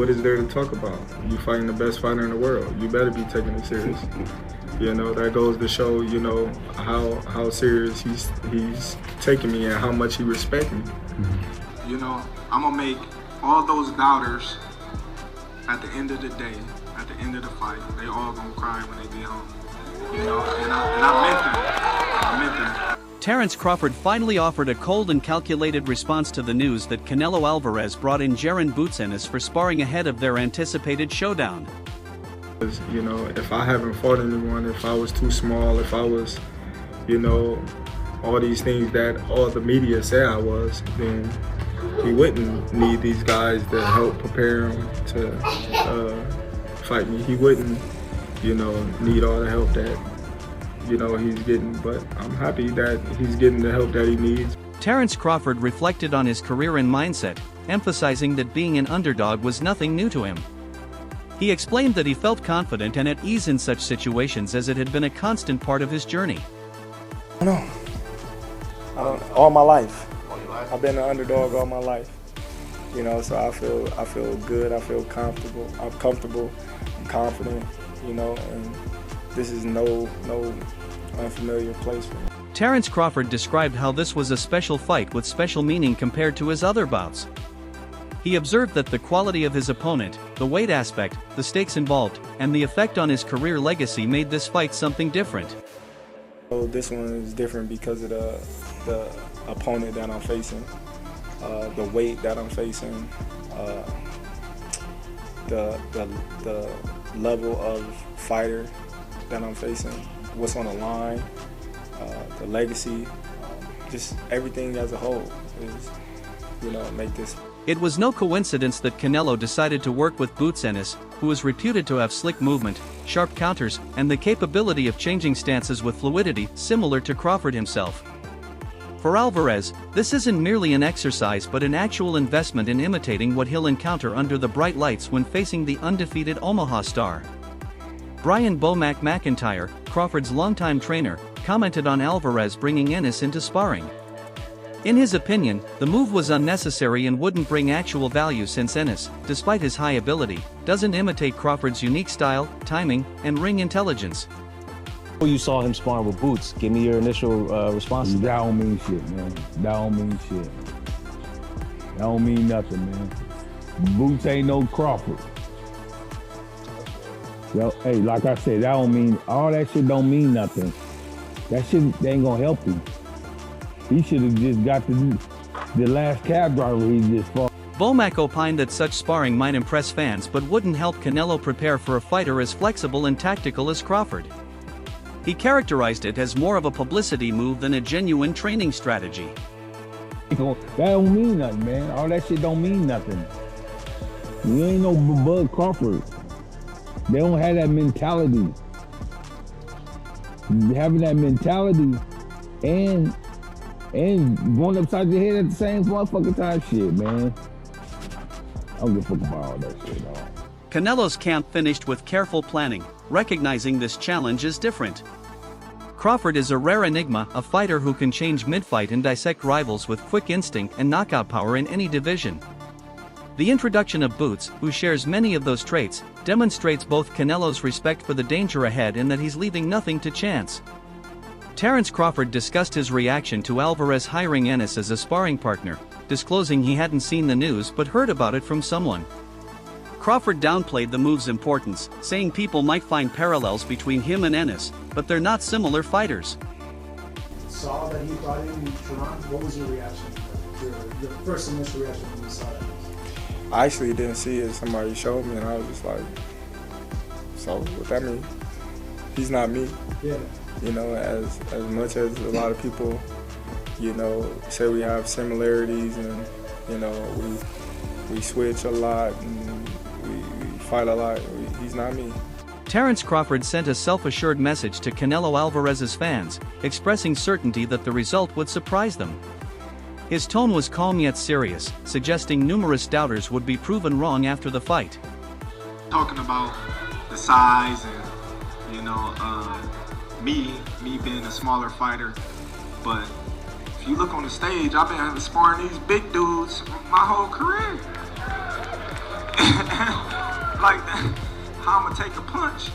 what is there to talk about? You fighting the best fighter in the world. You better be taking it serious. You know, that goes to show, you know, how serious he's taking me and how much he respects me. You know, I'm gonna make all those doubters at the end of the day, at the end of the fight, they all gonna cry when they get home. You know, and I meant them. Terence Crawford finally offered a cold and calculated response to the news that Canelo Álvarez brought in Jaron Boots Ennis for sparring ahead of their anticipated showdown. You know, if I haven't fought anyone, if I was too small, if I was, you know, all these things that all the media say I was, then he wouldn't need these guys to help prepare him to fight me. He wouldn't, you know, need all the help that, you know, he's getting, but I'm happy that he's getting the help that he needs. Terence Crawford reflected on his career and mindset, emphasizing that being an underdog was nothing new to him. He explained that he felt confident and at ease in such situations as it had been a constant part of his journey. No, all my life. I've been an underdog all my life. You know, so I feel good. I feel comfortable. I'm confident. You know, and this is no unfamiliar place for me. Terence Crawford described how this was a special fight with special meaning compared to his other bouts. He observed that the quality of his opponent, the weight aspect, the stakes involved, and the effect on his career legacy made this fight something different. So this one is different because of the opponent that I'm facing, the weight that I'm facing, the level of fighter that I'm facing, what's on the line, the legacy, just everything as a whole is, you know, make this. It was no coincidence that Canelo decided to work with Boots Ennis, who is reputed to have slick movement, sharp counters, and the capability of changing stances with fluidity, similar to Crawford himself. For Álvarez, this isn't merely an exercise but an actual investment in imitating what he'll encounter under the bright lights when facing the undefeated Omaha star. Brian "Bo-Mac" McIntyre, Crawford's longtime trainer, commented on Álvarez bringing Ennis into sparring. In his opinion, the move was unnecessary and wouldn't bring actual value since Ennis, despite his high ability, doesn't imitate Crawford's unique style, timing, and ring intelligence. You saw him sparring with Boots. Give me your initial response. That don't mean shit, man. That don't mean shit. That don't mean nothing, man. Boots ain't no Crawford. Yo, hey, like I said, that don't mean, all that shit don't mean nothing. That shit ain't gonna help him. He should have just got the last cab driver he just fought. Bo-Mac opined that such sparring might impress fans but wouldn't help Canelo prepare for a fighter as flexible and tactical as Crawford. He characterized it as more of a publicity move than a genuine training strategy. That don't mean nothing, man. All that shit don't mean nothing. You ain't no Bud Crawford. They don't have that mentality. Having that mentality and going upside your head at the same motherfucking time, shit, man. I don't give a fuck about all that shit, dog. Canelo's camp finished with careful planning, recognizing this challenge is different. Crawford is a rare enigma, a fighter who can change mid-fight and dissect rivals with quick instinct and knockout power in any division. The introduction of Boots, who shares many of those traits, demonstrates both Canelo's respect for the danger ahead and that he's leaving nothing to chance. Terence Crawford discussed his reaction to Álvarez hiring Ennis as a sparring partner, disclosing he hadn't seen the news but heard about it from someone. Crawford downplayed the move's importance, saying people might find parallels between him and Ennis, but they're not similar fighters. Saw that he brought in Jaron. What was your reaction? Your first initial reaction when you saw that? I actually didn't see it. Somebody showed me, and I was just like, so what that mean? He's not me. Yeah. You know, as much as a lot of people, you know, say we have similarities and, you know, we switch a lot and we fight a lot, he's not me. Terence Crawford sent a self-assured message to Canelo Álvarez's fans, expressing certainty that the result would surprise them. His tone was calm yet serious, suggesting numerous doubters would be proven wrong after the fight. Talking about the size and, you know, me being a smaller fighter, but if you look on the stage, I've been sparring these big dudes my whole career. like how I'm gonna take a punch.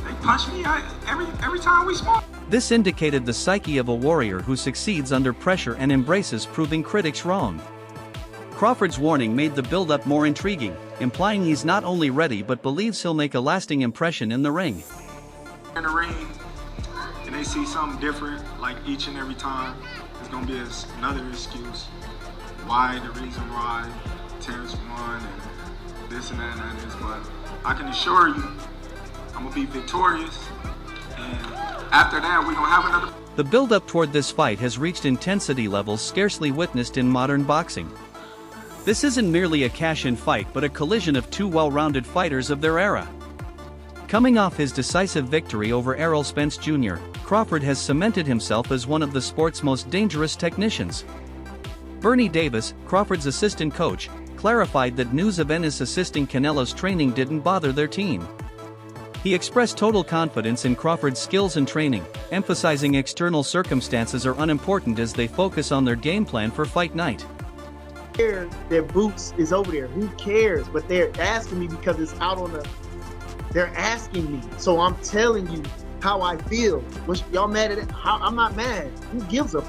They punch me every time we spar. This indicated the psyche of a warrior who succeeds under pressure and embraces proving critics wrong. Crawford's warning made the build-up more intriguing, implying he's not only ready but believes he'll make a lasting impression in the ring. In the ring, and they see something different, like each and every time, it's gonna be another excuse. Why, the reason why Terence won, and this and that and this, but I can assure you, I'm gonna be victorious, and after that, we're gonna have another. The build-up toward this fight has reached intensity levels scarcely witnessed in modern boxing. This isn't merely a cash-in fight but a collision of two well-rounded fighters of their era. Coming off his decisive victory over Errol Spence Jr., Crawford has cemented himself as one of the sport's most dangerous technicians. Bernie Davis, Crawford's assistant coach, clarified that news of Ennis assisting Canelo's training didn't bother their team. He expressed total confidence in Crawford's skills and training, emphasizing external circumstances are unimportant as they focus on their game plan for fight night. That Boots is over there. Who cares? But they're asking me because it's out on the. They're asking me, so I'm telling you how I feel. Was y'all mad at it? I'm not mad. Who gives a?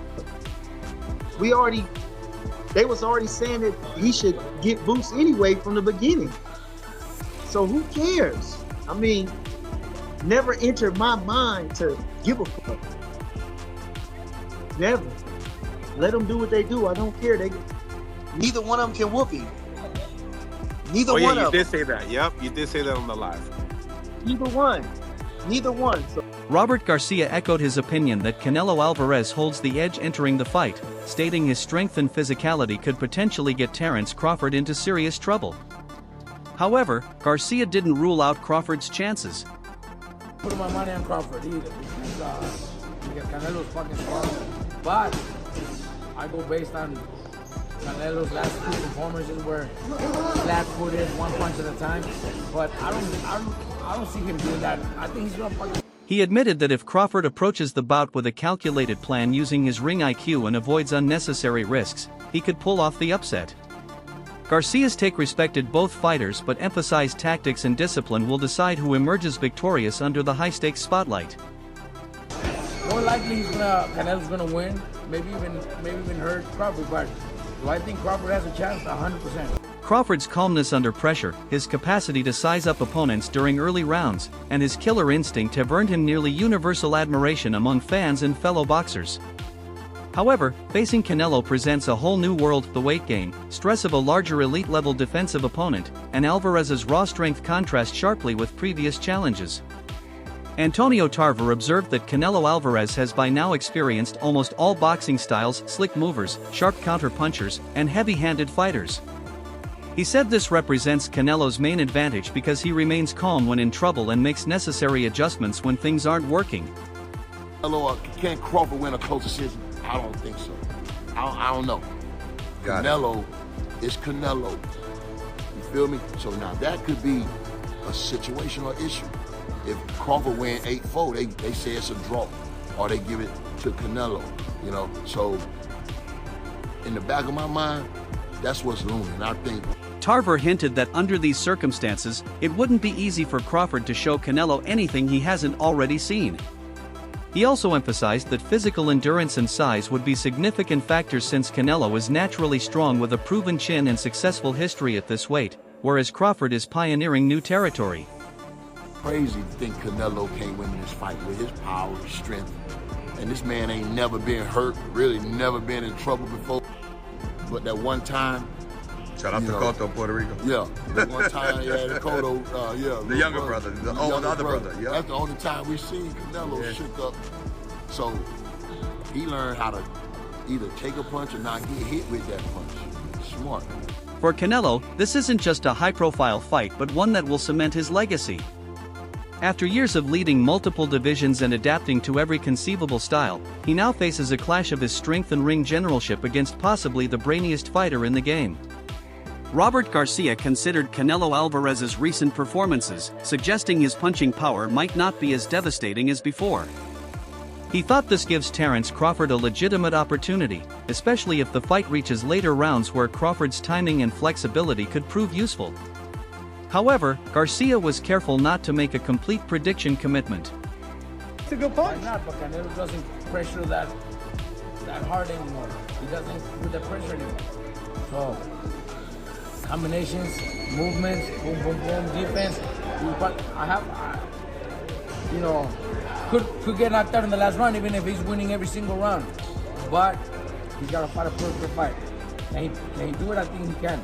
They was already saying that he should get Boots anyway from the beginning. So who cares? I mean, never entered my mind to give a fuck. Never. Let them do what they do. I don't care. Neither one of them can whoop him. Neither one of them. You did say that. Yep, you did say that on the live. Neither one. So. Robert Garcia echoed his opinion that Canelo Álvarez holds the edge entering the fight, stating his strength and physicality could potentially get Terence Crawford into serious trouble. However, Garcia didn't rule out Crawford's chances. Putting my money on Crawford either, because Canelo's fucking strong. But I go based on Canelo's last two performances where flat-footed, one punch at a time. But I don't see him doing that. I think he's gonna fucking. He admitted that if Crawford approaches the bout with a calculated plan using his ring IQ and avoids unnecessary risks, he could pull off the upset. Garcia's take respected both fighters but emphasized tactics and discipline will decide who emerges victorious under the high-stakes spotlight. More likely Canelo's gonna win, maybe even hurt Crawford, but do I think Crawford has a chance? 100%. Crawford's calmness under pressure, his capacity to size up opponents during early rounds, and his killer instinct have earned him nearly universal admiration among fans and fellow boxers. However, facing Canelo presents a whole new world: the weight gain, stress of a larger elite-level defensive opponent, and Álvarez's raw strength contrast sharply with previous challenges. Antonio Tarver observed that Canelo Álvarez has by now experienced almost all boxing styles: slick movers, sharp counter-punchers, and heavy-handed fighters. He said this represents Canelo's main advantage because he remains calm when in trouble and makes necessary adjustments when things aren't working. Can Crawford win a close decision? I don't think so. I don't know. Canelo is Canelo. You feel me? So now that could be a situational issue. If Crawford win 8-4, they say it's a draw, or they give it to Canelo. You know, so in the back of my mind, that's what's looming. I think. Tarver hinted that under these circumstances, it wouldn't be easy for Crawford to show Canelo anything he hasn't already seen. He also emphasized that physical endurance and size would be significant factors since Canelo is naturally strong with a proven chin and successful history at this weight, whereas Crawford is pioneering new territory. Crazy to think Canelo can't win this fight with his power, strength, and this man ain't never been hurt, really never been in trouble before. But that one time, shout out to Cotto, Puerto Rico. Yeah, that one time, the Cotto, the younger brother, the other brother. Yeah, that's the only time we seen Canelo shook up. So he learned how to either take a punch or not get hit with that punch. Smart. For Canelo, this isn't just a high-profile fight but one that will cement his legacy. After years of leading multiple divisions and adapting to every conceivable style, he now faces a clash of his strength and ring generalship against possibly the brainiest fighter in the game. Robert Garcia considered Canelo Álvarez's recent performances, suggesting his punching power might not be as devastating as before. He thought this gives Terence Crawford a legitimate opportunity, especially if the fight reaches later rounds where Crawford's timing and flexibility could prove useful. However, Garcia was careful not to make a complete prediction commitment. It's a good punch. Why not? But Canelo doesn't pressure that hard anymore. He doesn't put the pressure anymore. So, combinations, movements, boom, boom, boom, defense. Could get knocked out in the last round even if he's winning every single round. But he's got to fight a perfect fight. Can he do it? I think he can.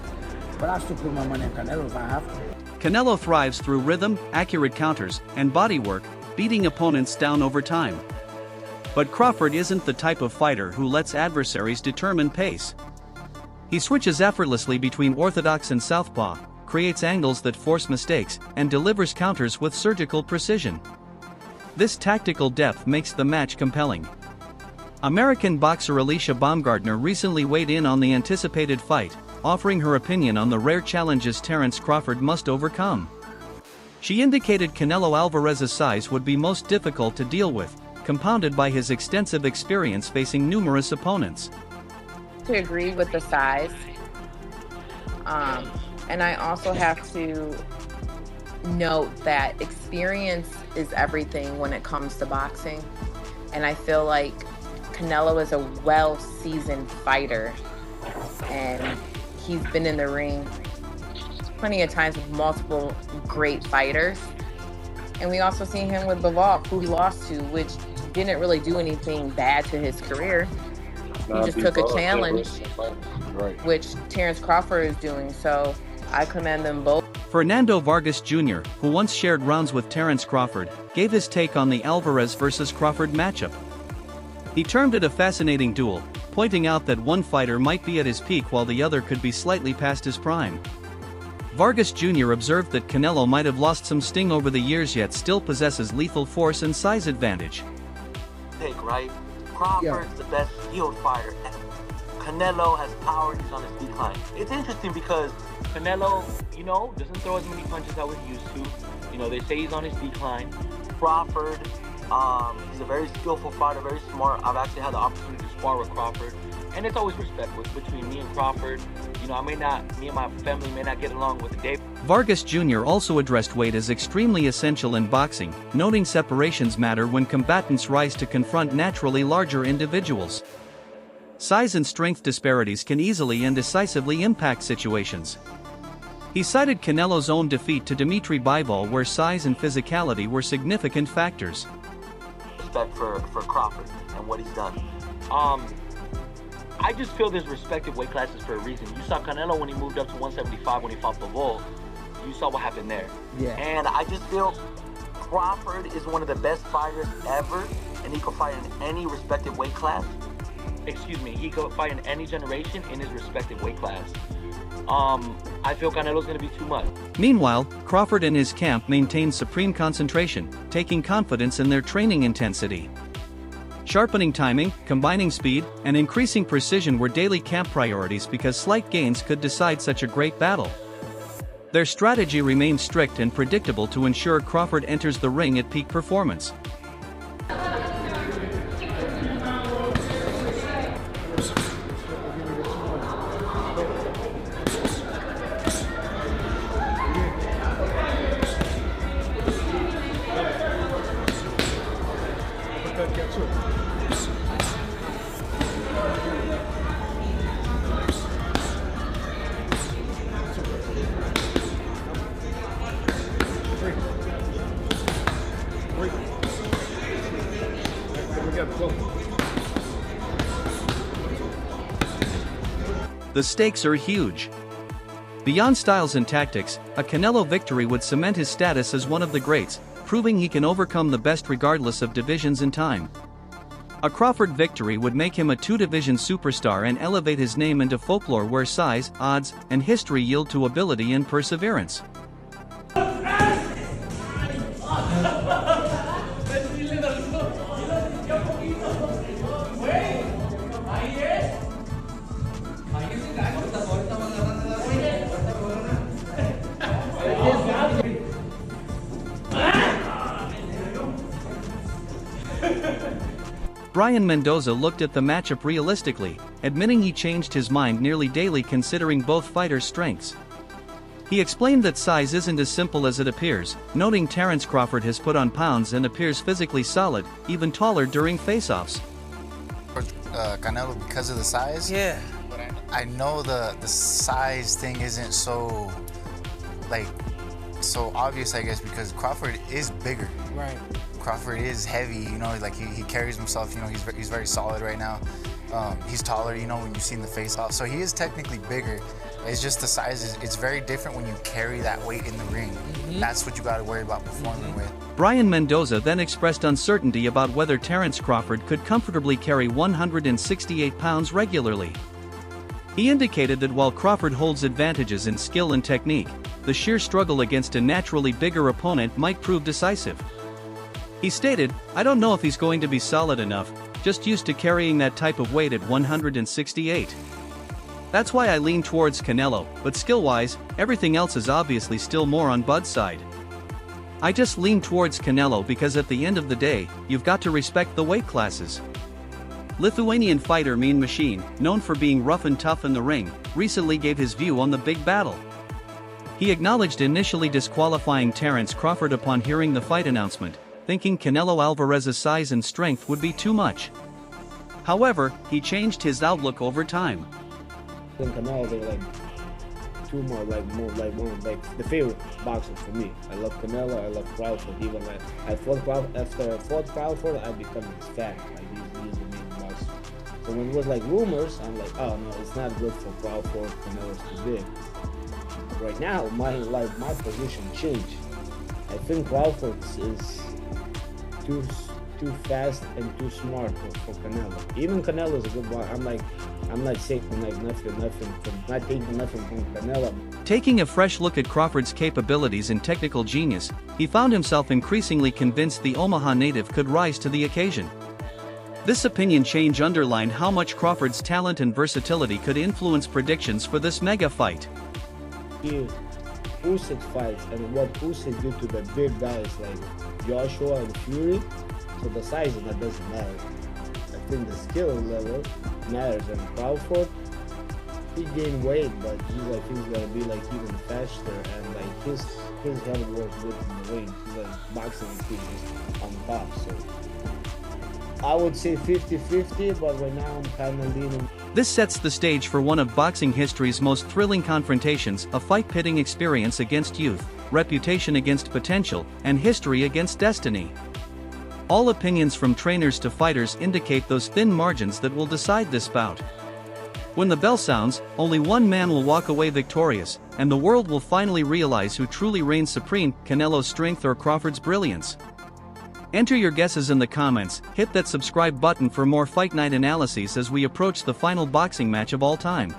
But I still put my money on Canelo if I have to. Canelo thrives through rhythm, accurate counters, and body work, beating opponents down over time. But Crawford isn't the type of fighter who lets adversaries determine pace. He switches effortlessly between orthodox and southpaw, creates angles that force mistakes, and delivers counters with surgical precision. This tactical depth makes the match compelling. American boxer Alicia Baumgardner recently weighed in on the anticipated fight, offering her opinion on the rare challenges Terence Crawford must overcome. She indicated Canelo Álvarez's size would be most difficult to deal with, compounded by his extensive experience facing numerous opponents. To agree with the size, and I also have to note that experience is everything when it comes to boxing, and I feel like Canelo is a well-seasoned fighter, and he's been in the ring plenty of times with multiple great fighters. And we also see him with Bivol, who he lost to, which didn't really do anything bad to his career. He just took a challenge, which Terence Crawford is doing, so I commend them both. Fernando Vargas Jr., who once shared rounds with Terence Crawford, gave his take on the Álvarez versus Crawford matchup. He termed it a fascinating duel, pointing out that one fighter might be at his peak while the other could be slightly past his prime. Vargas Jr. observed that Canelo might have lost some sting over the years yet still possesses lethal force and size advantage. Right? Crawford's the best skilled fighter. Canelo has power, he's on his decline. It's interesting because Canelo, doesn't throw as many punches as he used to. They say he's on his decline. Crawford, he's a very skillful fighter, very smart. I've actually had the opportunity to spar with Crawford, and it's always respect between me and Crawford. Me and my family may not get along with the day. Vargas Jr. also addressed weight as extremely essential in boxing, noting separations matter when combatants rise to confront naturally larger individuals. Size and strength disparities can easily and decisively impact situations. He cited Canelo's own defeat to Dimitri Bivol, where size and physicality were significant factors. Respect for Crawford and what he's done. I just feel there's respective weight classes for a reason. You saw Canelo when he moved up to 175 when he fought Bivol. You saw what happened there. Yeah. And I just feel Crawford is one of the best fighters ever, and he can fight in any respective weight class. He could fight in any generation in his respective weight class. I feel Canelo's going to be too much. Meanwhile, Crawford and his camp maintained supreme concentration, taking confidence in their training intensity. Sharpening timing, combining speed, and increasing precision were daily camp priorities because slight gains could decide such a great battle. Their strategy remained strict and predictable to ensure Crawford enters the ring at peak performance. The stakes are huge. Beyond styles and tactics, a Canelo victory would cement his status as one of the greats, proving he can overcome the best regardless of divisions and time. A Crawford victory would make him a two-division superstar and elevate his name into folklore where size, odds, and history yield to ability and perseverance. Brian Mendoza looked at the matchup realistically, admitting he changed his mind nearly daily considering both fighters' strengths. He explained that size isn't as simple as it appears, noting Terence Crawford has put on pounds and appears physically solid, even taller during face-offs. Canelo because of the size? Yeah. But I know the size thing isn't so, like, so obvious, I guess, because Crawford is bigger. Right. Crawford is heavy, you know, like he carries himself, you know, he's very solid right now. He's taller, you know, when you've seen the face-off. So he is technically bigger. It's just the size it's very different when you carry that weight in the ring. That's what you got to worry about performing with. Brian Mendoza then expressed uncertainty about whether Terence Crawford could comfortably carry 168 pounds regularly. He indicated that while Crawford holds advantages in skill and technique, the sheer struggle against a naturally bigger opponent might prove decisive. He stated, "I don't know if he's going to be solid enough, just used to carrying that type of weight at 168. That's why I lean towards Canelo, but skill-wise, everything else is obviously still more on Bud's side. I just lean towards Canelo because at the end of the day, you've got to respect the weight classes." Lithuanian fighter Mean Machine, known for being rough and tough in the ring, recently gave his view on the big battle. He acknowledged initially disqualifying Terence Crawford upon hearing the fight announcement, thinking Canelo Álvarez's size and strength would be too much. However, he changed his outlook over time. And Canelo, they're like more like the favorite boxer for me. I love Canelo, I love Crawford. Even like after I fought Crawford, I become his fan. Like he's the main boxer. So when it was like rumors, I'm like, oh no, it's not good for Crawford. Canelo's too big. Right now, my position changed. I think Crawford is too fast and too smart for Canelo. Even Canelo is a good one. I'm not saying like nothing, not taking nothing from Canelo. Taking a fresh look at Crawford's capabilities and technical genius, he found himself increasingly convinced the Omaha native could rise to the occasion. This opinion change underlined how much Crawford's talent and versatility could influence predictions for this mega fight. Usyk fights and what Usyk did to the big guys like Joshua and Fury, so the size that doesn't matter. I think the skill level matters, and Crawford, he gained weight, but he's gonna be like even faster, and like his head works good in the ring. He's like boxing is on top, so I would say 50-50, but right now I'm kind of leaning. This sets the stage for one of boxing history's most thrilling confrontations, a fight pitting experience against youth, reputation against potential, and history against destiny. All opinions from trainers to fighters indicate those thin margins that will decide this bout. When the bell sounds, only one man will walk away victorious, and the world will finally realize who truly reigns supreme, Canelo's strength or Crawford's brilliance. Enter your guesses in the comments, hit that subscribe button for more Fight Night analyses as we approach the final boxing match of all time.